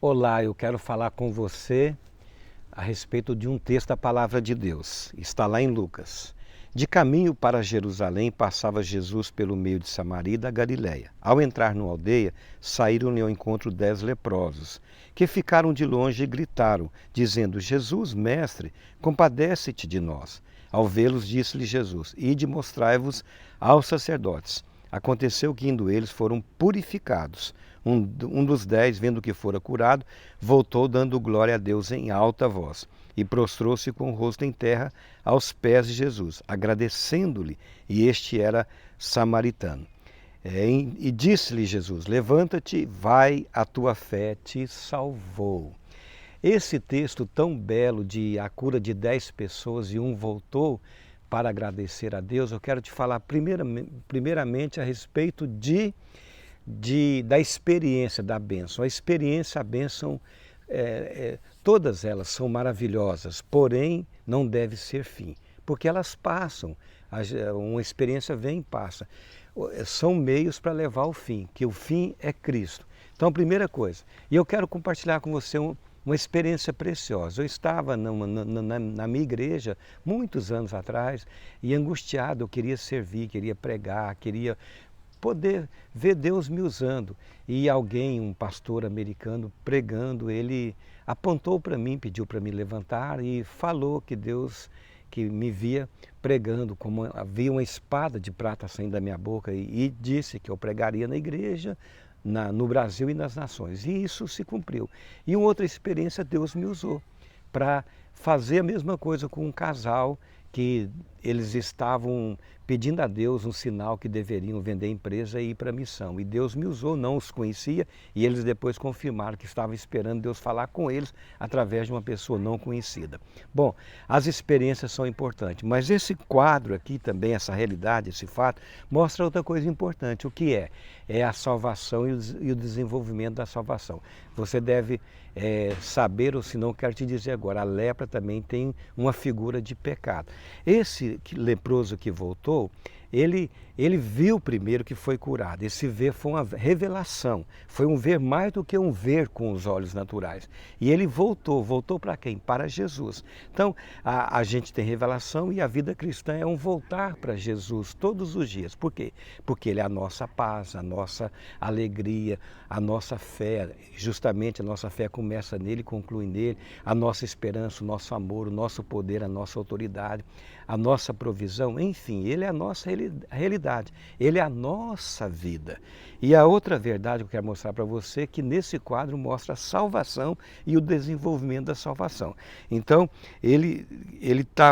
Olá, eu quero falar com você a respeito de um texto da Palavra de Deus. Está lá em Lucas. De caminho para Jerusalém, passava Jesus pelo meio de Samaria e da Galiléia. Ao entrar numa aldeia, saíram-lhe ao encontro 10 leprosos, que ficaram de longe e gritaram, dizendo: Jesus, mestre, compadece-te de nós. Ao vê-los, disse-lhe Jesus: Ide mostrai-vos aos sacerdotes. Aconteceu que, indo eles, foram purificados. Um dos 10, vendo que fora curado, voltou dando glória a Deus em alta voz e prostrou-se com o rosto em terra aos pés de Jesus, agradecendo-lhe, e este era samaritano. E disse-lhe Jesus: Levanta-te, vai, a tua fé te salvou. Esse texto tão belo de a cura de 10 pessoas e um voltou para agradecer a Deus, eu quero te falar primeiramente a respeito da experiência da bênção. A bênção, todas elas são maravilhosas, porém não deve ser fim, porque elas passam, uma experiência vem e passa. São meios para levar ao fim, que o fim é Cristo. Então, primeira coisa, e eu quero compartilhar com você uma experiência preciosa. Eu estava na minha igreja, muitos anos atrás, e angustiado, eu queria servir, queria pregar, queria poder ver Deus me usando. E alguém, um pastor americano pregando, ele apontou para mim, pediu para me levantar e falou que Deus, que me via pregando, como havia uma espada de prata saindo da minha boca, e disse que eu pregaria na igreja, no Brasil e nas nações. E isso se cumpriu. E uma outra experiência, Deus me usou para fazer a mesma coisa com um casal que eles estavam pedindo a Deus um sinal que deveriam vender a empresa e ir para a missão. E Deus me usou, não os conhecia, e eles depois confirmaram que estavam esperando Deus falar com eles através de uma pessoa não conhecida. Bom, as experiências são importantes, mas esse quadro aqui também, essa realidade, esse fato, mostra outra coisa importante. O que é? É a salvação e o desenvolvimento da salvação. Você deve saber, ou se não, quero te dizer agora, a lepra também tem uma figura de pecado. Esse leproso que voltou, ele viu primeiro que foi curado. Esse ver foi uma revelação, foi um ver mais do que um ver com os olhos naturais. E ele voltou para quem? Para Jesus. Então, a gente tem revelação e a vida cristã é um voltar para Jesus todos os dias. Por quê? Porque Ele é a nossa paz, a nossa alegria, a nossa fé. Justamente a nossa fé começa nele e conclui nele, a nossa esperança, o nosso amor, o nosso poder, a nossa autoridade, a nossa provisão, enfim, Ele é a nossa realidade, Ele é a nossa vida. E a outra verdade que eu quero mostrar para você é que nesse quadro mostra a salvação e o desenvolvimento da salvação. Então, ele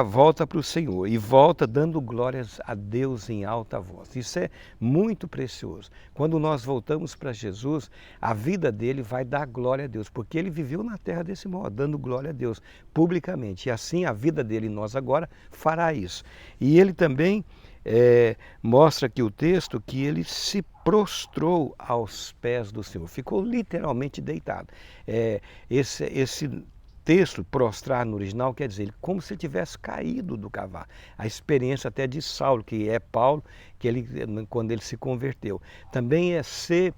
volta para o Senhor e volta dando glórias a Deus em alta voz. Isso é muito precioso. Quando nós voltamos para Jesus, a vida dele vai dar glória a Deus, porque ele viveu na terra desse modo, dando glória a Deus publicamente. E assim a vida dele em nós agora fará isso. E ele também mostra aqui o texto que ele se prostrou aos pés do Senhor, ficou literalmente deitado. Esse texto, prostrar no original, quer dizer, como se ele tivesse caído do cavalo. A experiência até de Saulo, que é Paulo, quando ele se converteu. Também é ser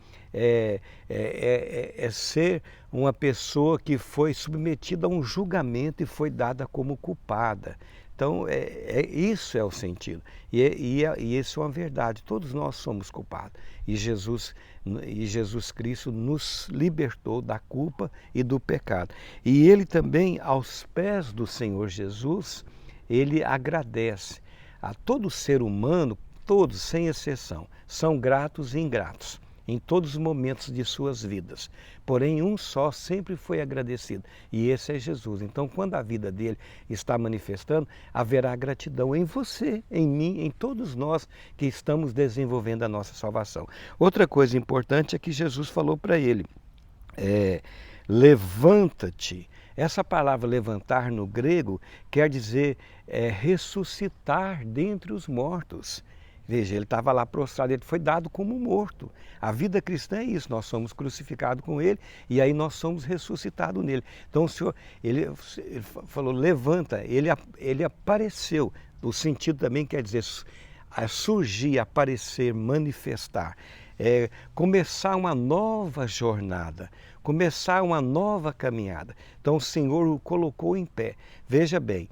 uma pessoa que foi submetida a um julgamento e foi dada como culpada. Então, isso é o sentido. E isso é uma verdade. Todos nós somos culpados. E Jesus Cristo nos libertou da culpa e do pecado. E ele também, aos pés do Senhor Jesus, ele agradece a todo ser humano, todos, sem exceção, são gratos e ingratos em todos os momentos de suas vidas. Porém, um só sempre foi agradecido, e esse é Jesus. Então, quando a vida dele está manifestando, haverá gratidão em você, em mim, em todos nós que estamos desenvolvendo a nossa salvação. Outra coisa importante é que Jesus falou para ele, levanta-te. Essa palavra levantar no grego quer dizer ressuscitar dentre os mortos. Veja, ele estava lá prostrado, ele foi dado como morto. A vida cristã é isso, nós somos crucificados com ele e aí nós somos ressuscitados nele. Então o Senhor, ele falou, levanta, ele apareceu. O sentido também quer dizer surgir, aparecer, manifestar. começar uma nova jornada, começar uma nova caminhada. Então o Senhor o colocou em pé. Veja bem,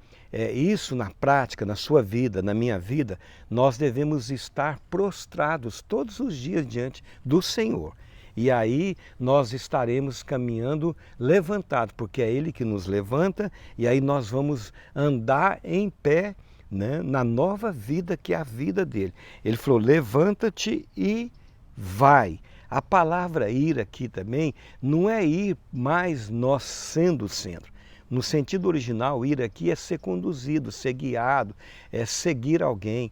isso na prática, na sua vida, na minha vida, nós devemos estar prostrados todos os dias diante do Senhor. E aí nós estaremos caminhando levantados, porque é Ele que nos levanta, e aí nós vamos andar em pé, né, na nova vida que é a vida dele. Ele falou, levanta-te e vai. A palavra ir aqui também não é ir mais nós sendo o centro. No sentido original, ir aqui é ser conduzido, ser guiado, é seguir alguém.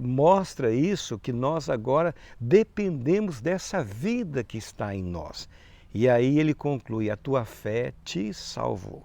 Mostra isso que nós agora dependemos dessa vida que está em nós. E aí ele conclui, a tua fé te salvou.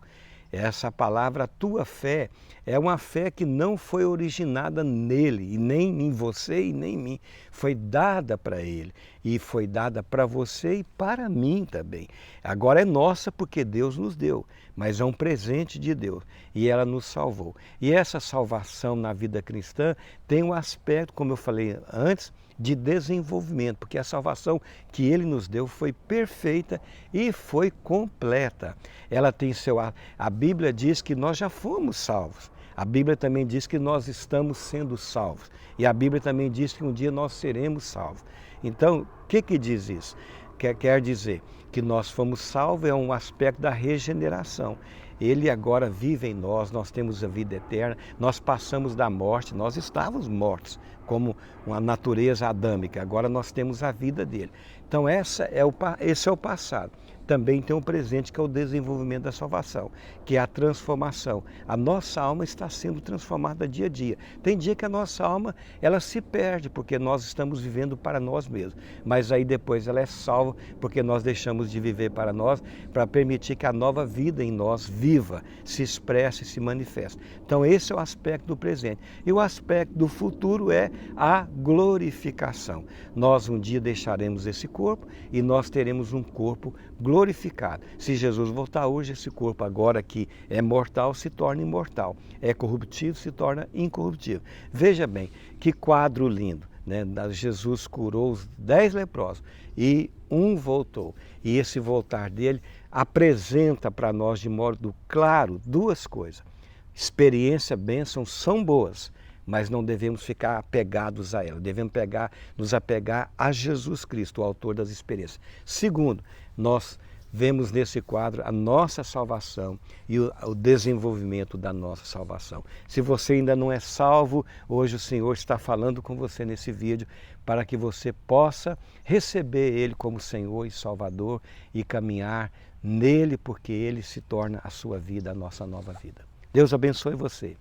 Essa palavra, a tua fé, é uma fé que não foi originada nele, e nem em você e nem em mim. Foi dada para ele, e foi dada para você e para mim também. Agora é nossa porque Deus nos deu, mas é um presente de Deus, e ela nos salvou. E essa salvação na vida cristã tem um aspecto, como eu falei antes, de desenvolvimento, porque a salvação que ele nos deu foi perfeita e foi completa. Ela tem a Bíblia diz que nós já fomos salvos. A Bíblia também diz que nós estamos sendo salvos. E a Bíblia também diz que um dia nós seremos salvos. Então, o que diz isso? Quer dizer que nós fomos salvos é um aspecto da regeneração. Ele agora vive em nós, nós temos a vida eterna, nós passamos da morte, nós estávamos mortos, como uma natureza adâmica, agora nós temos a vida dele. Então esse é o passado. Também tem um presente que é o desenvolvimento da salvação, que é a transformação. A nossa alma está sendo transformada dia a dia. Tem dia que a nossa alma ela se perde, porque nós estamos vivendo para nós mesmos. Mas aí depois ela é salva, porque nós deixamos de viver para nós, para permitir que a nova vida em nós viva, se expresse e se manifeste. Então esse é o aspecto do presente. E o aspecto do futuro é a glorificação. Nós um dia deixaremos esse corpo e nós teremos um corpo glorificado. Se Jesus voltar hoje, esse corpo agora que é mortal se torna imortal. É corruptível, se torna incorruptível. Veja bem, que quadro lindo, né? Jesus curou os 10 leprosos e um voltou. E esse voltar dele apresenta para nós de modo claro duas coisas. Experiência, bênção são boas, mas não devemos ficar apegados a ela. Devemos nos apegar a Jesus Cristo, o autor das experiências. Segundo, nós vemos nesse quadro a nossa salvação e o desenvolvimento da nossa salvação. Se você ainda não é salvo, hoje o Senhor está falando com você nesse vídeo para que você possa receber Ele como Senhor e Salvador e caminhar nele, porque Ele se torna a sua vida, a nossa nova vida. Deus abençoe você.